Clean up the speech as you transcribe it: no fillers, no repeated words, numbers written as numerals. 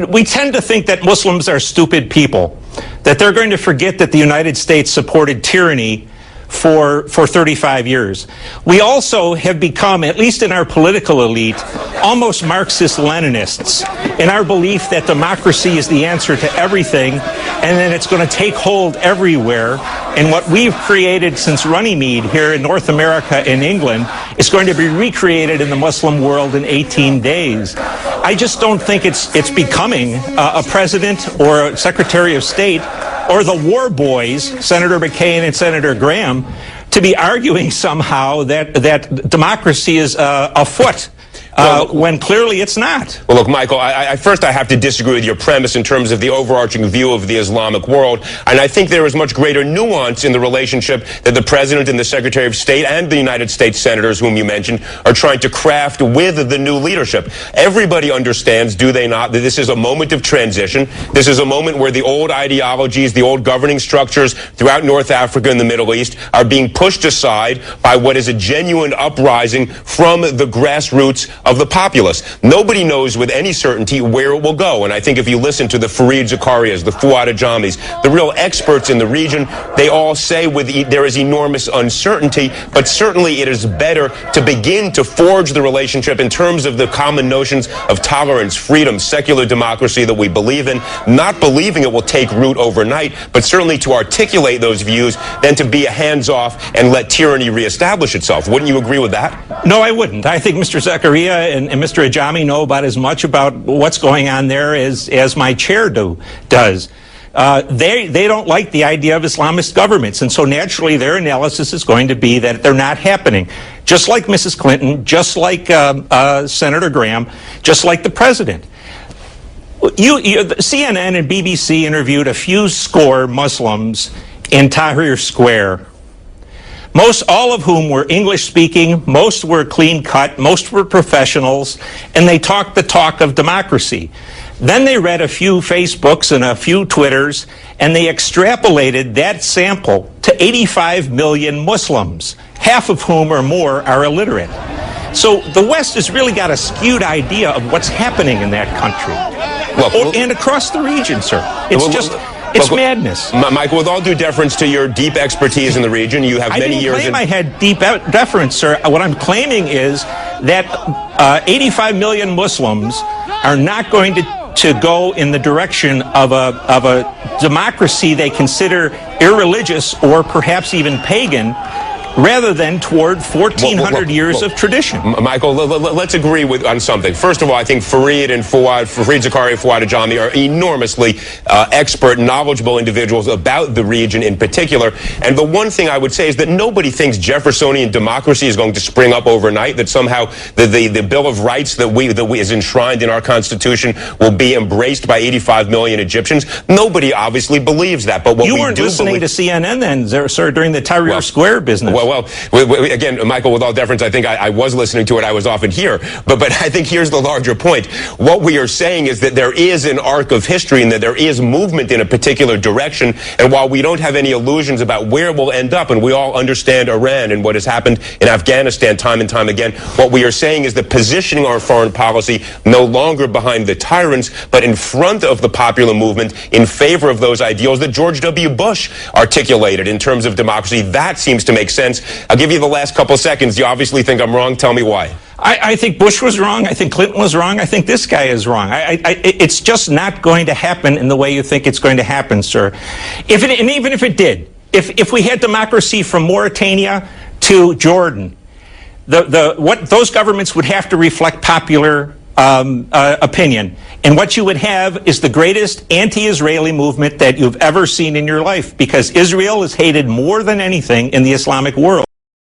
we tend to think that Muslims are stupid people, that they're going to forget that the United States supported tyranny for 35 years. We also have become, at least in our political elite, almost Marxist-Leninists in our belief that democracy is the answer to everything and that it's going to take hold everywhere. And what we've created since Runnymede here in North America and England is going to be recreated in the Muslim world in 18 days. I just don't think it's becoming a president or a secretary of state or the war boys, Senator McCain and Senator Graham, to be arguing somehow that democracy is afoot. When clearly it's not. Well, look, Michael, first I have to disagree with your premise in terms of the overarching view of the Islamic world. And I think there is much greater nuance in the relationship that the President and the Secretary of State and the United States senators, whom you mentioned, are trying to craft with the new leadership. Everybody understands, do they not, that this is a moment of transition. This is a moment where the old ideologies, the old governing structures throughout North Africa and the Middle East are being pushed aside by what is a genuine uprising from the grassroots of the populace. Nobody knows with any certainty where it will go. And I think if you listen to the Fareed Zakarias, the Fuad Ajamis, the real experts in the region, they all say there is enormous uncertainty, but certainly it is better to begin to forge the relationship in terms of the common notions of tolerance, freedom, secular democracy that we believe in, not believing it will take root overnight, but certainly to articulate those views than to be a hands-off and let tyranny reestablish itself. Wouldn't you agree with that? No, I wouldn't. I think Mr. Zakaria and Mr. Ajami know about as much about what's going on there as my chair does. They don't like the idea of Islamist governments, and so naturally their analysis is going to be that they're not happening. Just like Mrs. Clinton, just like Senator Graham, just like the president. CNN and BBC interviewed a few score Muslims in Tahrir Square, all of whom were English-speaking, most were clean-cut, most were professionals, and they talked the talk of democracy. Then they read a few Facebooks and a few Twitters, and they extrapolated that sample to 85 million Muslims, half of whom or more are illiterate. So the West has really got a skewed idea of what's happening in that country. And across the region, sir. It's madness. Michael, with all due deference to your deep expertise in the region, you have many years. I didn't claim I had deep deference, sir. What I'm claiming is that 85 million Muslims are not going to go in the direction of a democracy they consider irreligious or perhaps even pagan, rather than toward 1,400 years of tradition. Michael, let's agree on something. First of all, I think Fareed Zakaria and Fuad Ajami are enormously expert, knowledgeable individuals about the region in particular. And the one thing I would say is that nobody thinks Jeffersonian democracy is going to spring up overnight, that somehow the Bill of Rights that is enshrined in our Constitution will be embraced by 85 million Egyptians. Nobody obviously believes that. But what you weren't listening to CNN then, sir, during the Tahrir Square business. Well, again, Michael, with all deference, I think I was listening to it. I was often here. But I think here's the larger point. What we are saying is that there is an arc of history and that there is movement in a particular direction. And while we don't have any illusions about where it will end up, and we all understand Iran and what has happened in Afghanistan time and time again, what we are saying is that positioning our foreign policy no longer behind the tyrants, but in front of the popular movement in favor of those ideals that George W. Bush articulated in terms of democracy, that seems to make sense. I'll give you the last couple of seconds. You obviously think I'm wrong. Tell me why. I think Bush was wrong. I think Clinton was wrong. I think this guy is wrong. It's just not going to happen in the way you think it's going to happen, sir. And even if it did, if we had democracy from Mauritania to Jordan, what those governments would have to reflect popular opinion. And what you would have is the greatest anti-Israeli movement that you've ever seen in your life, because Israel is hated more than anything in the Islamic world.